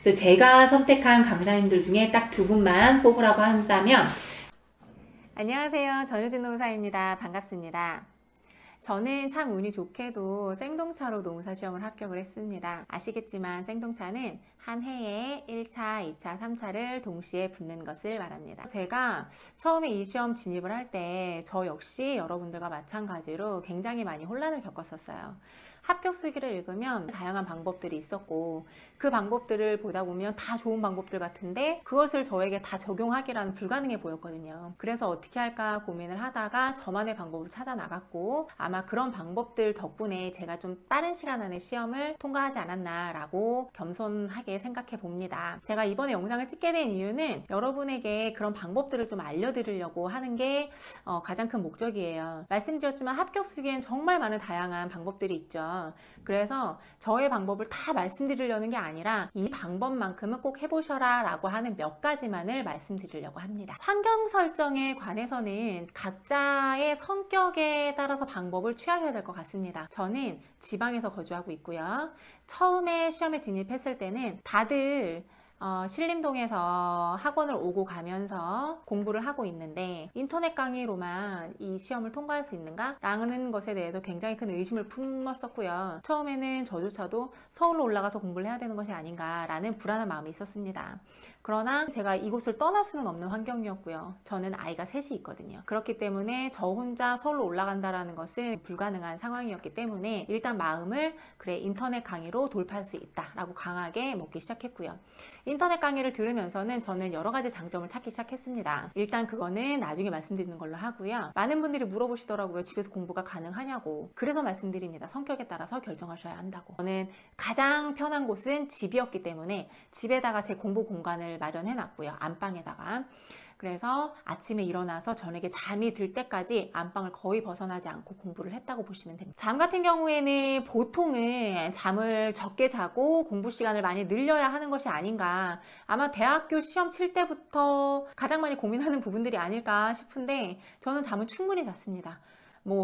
그래서 제가 선택한 강사님들 중에 딱 두 분만 뽑으라고 한다면, 안녕하세요. 전유진 노무사입니다. 반갑습니다. 저는 참 운이 좋게도 생동차로 노무사 시험을 합격을 했습니다. 아시겠지만 생동차는 한 해에 1차, 2차, 3차를 동시에 붙는 것을 말합니다. 제가 처음에 이 시험 진입을 할 때 저 역시 여러분들과 마찬가지로 굉장히 많이 혼란을 겪었었어요. 합격 수기를 읽으면 다양한 방법들이 있었고 그 방법들을 보다 보면 다 좋은 방법들 같은데 그것을 저에게 다 적용하기라는 불가능해 보였거든요. 그래서 어떻게 할까 고민을 하다가 저만의 방법을 찾아 나갔고 아마 그런 방법들 덕분에 제가 좀 빠른 시간 안에 시험을 통과하지 않았나 라고 겸손하게 생각해 봅니다. 제가 이번에 영상을 찍게 된 이유는 여러분에게 그런 방법들을 좀 알려드리려고 하는 게 가장 큰 목적이에요. 말씀드렸지만 합격 수기엔 정말 많은 다양한 방법들이 있죠. 그래서 저의 방법을 다 말씀드리려는 게 아니라 이 방법만큼은 꼭 해보셔라 라고 하는 몇 가지만을 말씀드리려고 합니다. 환경 설정에 관해서는 각자의 성격에 따라서 방법을 취하셔야 될 것 같습니다. 저는 지방에서 거주하고 있고요. 처음에 시험에 진입했을 때는 다들 신림동에서 학원을 오고 가면서 공부를 하고 있는데 인터넷 강의로만 이 시험을 통과할 수 있는가? 라는 것에 대해서 굉장히 큰 의심을 품었었고요. 처음에는 저조차도 서울로 올라가서 공부를 해야 되는 것이 아닌가 라는 불안한 마음이 있었습니다. 그러나 제가 이곳을 떠날 수는 없는 환경이었고요. 저는 아이가 셋이 있거든요. 그렇기 때문에 저 혼자 서울로 올라간다라는 것은 불가능한 상황이었기 때문에 일단 마음을 그래 인터넷 강의로 돌파할 수 있다라고 강하게 먹기 시작했고요. 인터넷 강의를 들으면서는 저는 여러 가지 장점을 찾기 시작했습니다. 일단 그거는 나중에 말씀드리는 걸로 하고요. 많은 분들이 물어보시더라고요. 집에서 공부가 가능하냐고. 그래서 말씀드립니다. 성격에 따라서 결정하셔야 한다고. 저는 가장 편한 곳은 집이었기 때문에 집에다가 제 공부 공간을 마련해 놨고요. 안방에다가. 그래서 아침에 일어나서 저녁에 잠이 들 때까지 안방을 거의 벗어나지 않고 공부를 했다고 보시면 됩니다. 잠 같은 경우에는 보통은 잠을 적게 자고 공부 시간을 많이 늘려야 하는 것이 아닌가. 아마 대학교 시험 칠 때부터 가장 많이 고민하는 부분들이 아닐까 싶은데 저는 잠은 충분히 잤습니다.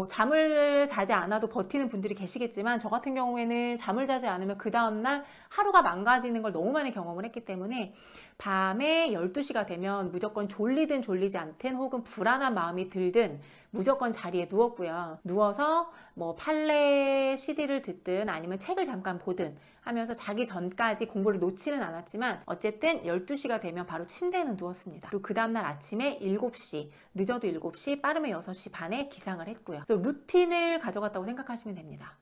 잠을 자지 않아도 버티는 분들이 계시겠지만 저 같은 경우에는 잠을 자지 않으면 그 다음날 하루가 망가지는 걸 너무 많이 경험을 했기 때문에 밤에 12시가 되면 무조건 졸리든 졸리지 않든 혹은 불안한 마음이 들든 무조건 자리에 누웠고요. 누워서 판레 CD를 듣든 아니면 책을 잠깐 보든 하면서 자기 전까지 공부를 놓지는 않았지만 어쨌든 12시가 되면 바로 침대에는 누웠습니다. 그리고 그 다음날 아침에 7시, 늦어도 7시, 빠르면 6시 반에 기상을 했고요. 그래서 루틴을 가져갔다고 생각하시면 됩니다.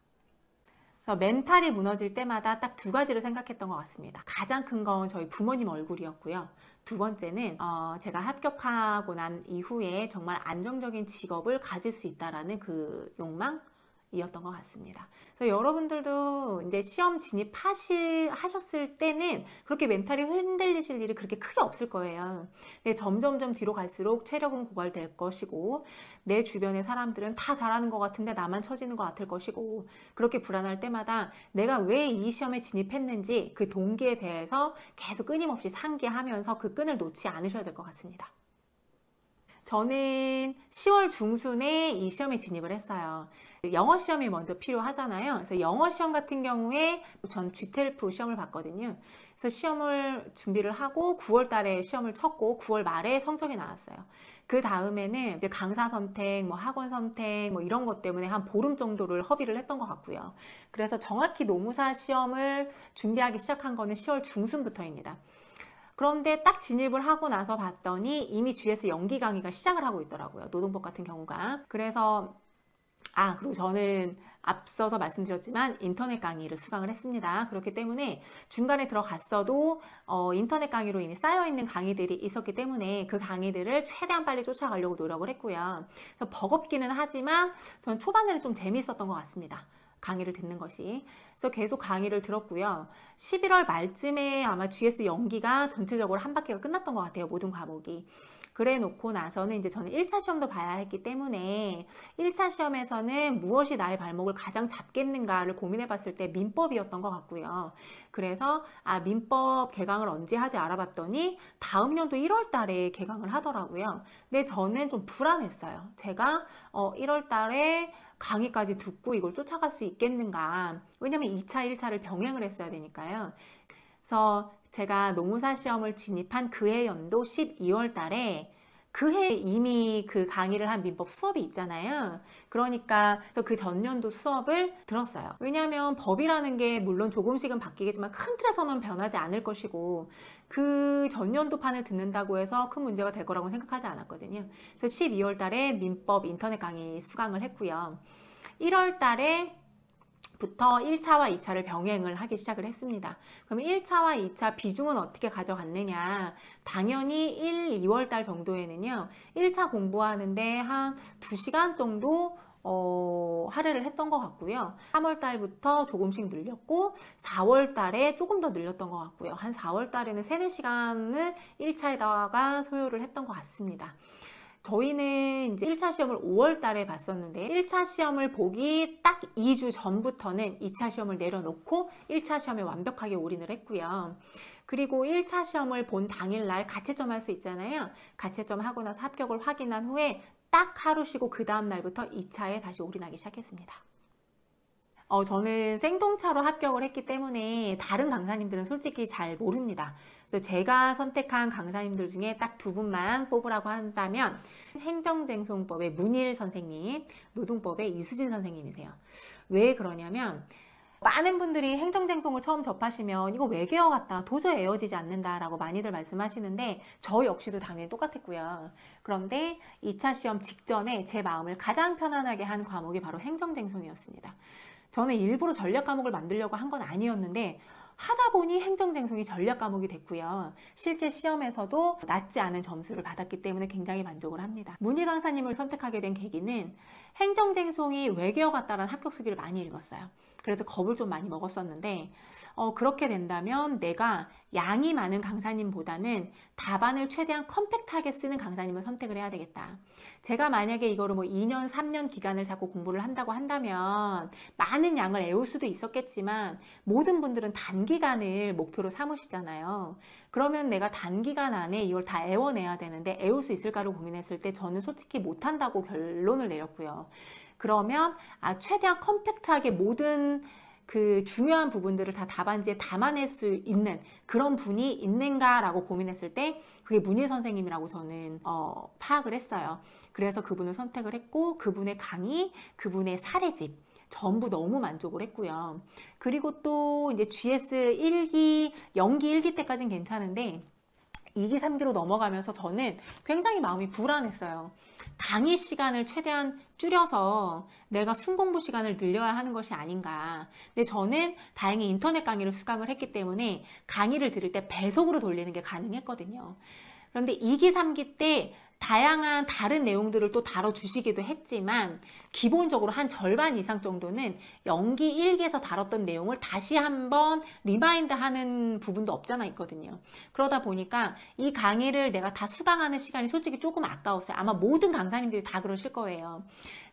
멘탈이 무너질 때마다 딱 두 가지를 생각했던 것 같습니다. 가장 큰 건 저희 부모님 얼굴이었고요. 두 번째는 제가 합격하고 난 이후에 정말 안정적인 직업을 가질 수 있다라는 그 욕망이었던 것 같습니다. 그래서 여러분들도 이제 시험 진입하셨을 때는 그렇게 멘탈이 흔들리실 일이 그렇게 크게 없을 거예요. 근데 점점점 뒤로 갈수록 체력은 고갈될 것이고 내 주변의 사람들은 다 잘하는 것 같은데 나만 처지는 것 같을 것이고 그렇게 불안할 때마다 내가 왜 이 시험에 진입했는지 그 동기에 대해서 계속 끊임없이 상기하면서 그 끈을 놓지 않으셔야 될 것 같습니다. 저는 10월 중순에 이 시험에 진입을 했어요. 영어 시험이 먼저 필요하잖아요. 그래서 영어 시험 같은 경우에 전 GTLF 시험을 봤거든요. 그래서 시험을 준비를 하고 9월 달에 시험을 쳤고 9월 말에 성적이 나왔어요. 그 다음에는 이제 강사 선택, 학원 선택, 이런 것 때문에 한 보름 정도를 허비를 했던 것 같고요. 그래서 정확히 노무사 시험을 준비하기 시작한 거는 10월 중순부터입니다. 그런데 딱 진입을 하고 나서 봤더니 이미 GS 연기 강의가 시작을 하고 있더라고요. 노동법 같은 경우가. 그래서 그리고 저는 앞서서 말씀드렸지만 인터넷 강의를 수강을 했습니다. 그렇기 때문에 중간에 들어갔어도 인터넷 강의로 이미 쌓여있는 강의들이 있었기 때문에 그 강의들을 최대한 빨리 쫓아가려고 노력을 했고요. 그래서 버겁기는 하지만 전 초반에는 좀 재미있었던 것 같습니다. 강의를 듣는 것이. 그래서 계속 강의를 들었고요. 11월 말쯤에 아마 GS 연기가 전체적으로 한 바퀴가 끝났던 것 같아요. 모든 과목이. 그래 놓고 나서는 이제 저는 1차 시험도 봐야 했기 때문에 1차 시험에서는 무엇이 나의 발목을 가장 잡겠는가를 고민해 봤을 때 민법이었던 것 같고요. 그래서 민법 개강을 언제 하지 알아봤더니 다음 연도 1월 달에 개강을 하더라고요. 근데 저는 좀 불안했어요. 제가 1월 달에 강의까지 듣고 이걸 쫓아갈 수 있겠는가. 왜냐면 2차, 1차를 병행을 했어야 되니까요. 그래서 제가 노무사 시험을 진입한 그해 연도 12월 달에 그해 이미 그 강의를 한 민법 수업이 있잖아요. 그러니까 그 전년도 수업을 들었어요. 왜냐하면 법이라는 게 물론 조금씩은 바뀌겠지만 큰 틀에서는 변하지 않을 것이고 그 전년도 판을 듣는다고 해서 큰 문제가 될 거라고 생각하지 않았거든요. 그래서 12월 달에 민법 인터넷 강의 수강을 했고요. 1월 달에 부터 1차와 2차를 병행을 하기 시작을 했습니다. 그러면 1차와 2차 비중은 어떻게 가져갔느냐? 당연히 1, 2월 달 정도에는요. 1차 공부하는데 한 2시간 정도 할애를 했던 것 같고요. 3월 달부터 조금씩 늘렸고 4월 달에 조금 더 늘렸던 것 같고요. 한 4월 달에는 3, 4시간을 1차에다가 소요를 했던 것 같습니다. 저희는 이제 1차 시험을 5월 달에 봤었는데 1차 시험을 보기 딱 2주 전부터는 2차 시험을 내려놓고 1차 시험에 완벽하게 올인을 했고요. 그리고 1차 시험을 본 당일날 가채점 할 수 있잖아요. 가채점 하고 나서 합격을 확인한 후에 딱 하루 쉬고 그 다음 날부터 2차에 다시 올인하기 시작했습니다. 저는 생동차로 합격을 했기 때문에 다른 강사님들은 솔직히 잘 모릅니다. 그래서 제가 선택한 강사님들 중에 딱 2분만 뽑으라고 한다면 행정쟁송법의 문일 선생님, 노동법의 이수진 선생님이세요. 왜 그러냐면 많은 분들이 행정쟁송을 처음 접하시면 이거 외계어 같다, 도저히 외워지지 않는다라고 많이들 말씀하시는데 저 역시도 당연히 똑같았고요. 그런데 2차 시험 직전에 제 마음을 가장 편안하게 한 과목이 바로 행정쟁송이었습니다. 저는 일부러 전략 과목을 만들려고 한 건 아니었는데 하다 보니 행정쟁송이 전략 과목이 됐고요. 실제 시험에서도 낮지 않은 점수를 받았기 때문에 굉장히 만족을 합니다. 문희 강사님을 선택하게 된 계기는 행정쟁송이 외계어 같다라는 합격 수기를 많이 읽었어요. 그래서 겁을 좀 많이 먹었었는데 그렇게 된다면 내가 양이 많은 강사님보다는 답안을 최대한 컴팩트하게 쓰는 강사님을 선택을 해야 되겠다. 제가 만약에 이거를 2년, 3년 기간을 잡고 공부를 한다고 한다면 많은 양을 애울 수도 있었겠지만 모든 분들은 단기간을 목표로 삼으시잖아요. 그러면 내가 단기간 안에 이걸 다 애워내야 되는데 애울 수 있을까를 고민했을 때 저는 솔직히 못한다고 결론을 내렸고요. 그러면 최대한 컴팩트하게 모든 그 중요한 부분들을 다 답안지에 담아낼 수 있는 그런 분이 있는가라고 고민했을 때 그게 문희 선생님이라고 저는 파악을 했어요. 그래서 그분을 선택을 했고 그분의 강의, 그분의 사례집 전부 너무 만족을 했고요. 그리고 또 이제 GS 1기, 연기 1기 때까지는 괜찮은데 2기, 3기로 넘어가면서 저는 굉장히 마음이 불안했어요. 강의 시간을 최대한 줄여서 내가 순공부 시간을 늘려야 하는 것이 아닌가. 근데 저는 다행히 인터넷 강의를 수강을 했기 때문에 강의를 들을 때 배속으로 돌리는 게 가능했거든요. 그런데 2기, 3기 때 다양한 다른 내용들을 또 다뤄주시기도 했지만 기본적으로 한 절반 이상 정도는 연기 1기에서 다뤘던 내용을 다시 한번 리마인드 하는 부분도 없잖아 있거든요. 그러다 보니까 이 강의를 내가 다 수강하는 시간이 솔직히 조금 아까웠어요. 아마 모든 강사님들이 다 그러실 거예요.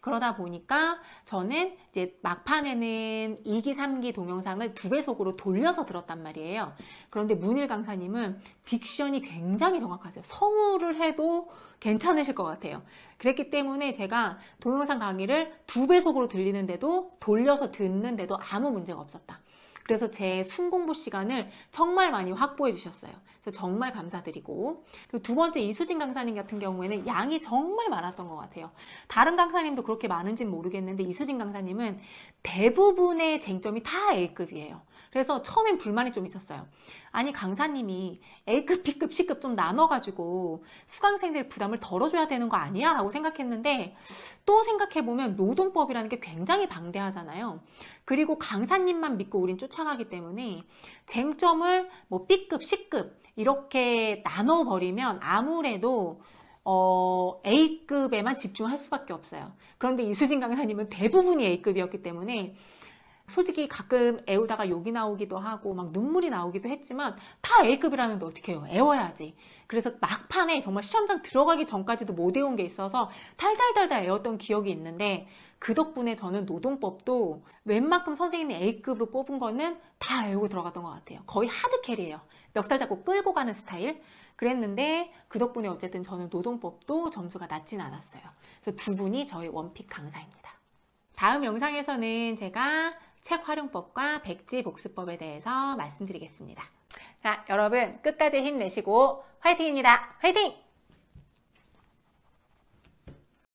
그러다 보니까 저는 이제 막판에는 2기, 3기 동영상을 2배속으로 돌려서 들었단 말이에요. 그런데 문일 강사님은 딕션이 굉장히 정확하세요. 성우를 해도 괜찮으실 것 같아요. 그랬기 때문에 제가 동영상 강의를 2배속으로 들리는데도 돌려서 듣는데도 아무 문제가 없었다. 그래서 제 순공부 시간을 정말 많이 확보해 주셨어요. 그래서 정말 감사드리고, 그리고 두 번째 이수진 강사님 같은 경우에는 양이 정말 많았던 것 같아요. 다른 강사님도 그렇게 많은지는 모르겠는데 이수진 강사님은 대부분의 쟁점이 다 A급이에요. 그래서 처음엔 불만이 좀 있었어요. 아니 강사님이 A급, B급, C급 좀 나눠가지고 수강생들 부담을 덜어줘야 되는 거 아니야? 라고 생각했는데 또 생각해보면 노동법이라는 게 굉장히 방대하잖아요. 그리고 강사님만 믿고 우린 쫓아가기 때문에 쟁점을 뭐 B급, C급 이렇게 나눠버리면 아무래도 A급에만 집중할 수밖에 없어요. 그런데 이수진 강사님은 대부분이 A급이었기 때문에 솔직히 가끔 애우다가 욕이 나오기도 하고 막 눈물이 나오기도 했지만 다 A급이라는데 어떻게 해요? 애워야지. 그래서 막판에 정말 시험장 들어가기 전까지도 못 애운 게 있어서 달달달달 애웠던 기억이 있는데 그 덕분에 저는 노동법도 웬만큼 선생님이 A급으로 뽑은 거는 다 애우고 들어갔던 것 같아요. 거의 하드캐리예요. 멱살 잡고 끌고 가는 스타일. 그랬는데 그 덕분에 어쨌든 저는 노동법도 점수가 낮진 않았어요. 그래서 두 분이 저의 원픽 강사입니다. 다음 영상에서는 제가 책 활용법과 백지 복습법에 대해서 말씀드리겠습니다. 자, 여러분 끝까지 힘내시고 화이팅입니다. 화이팅!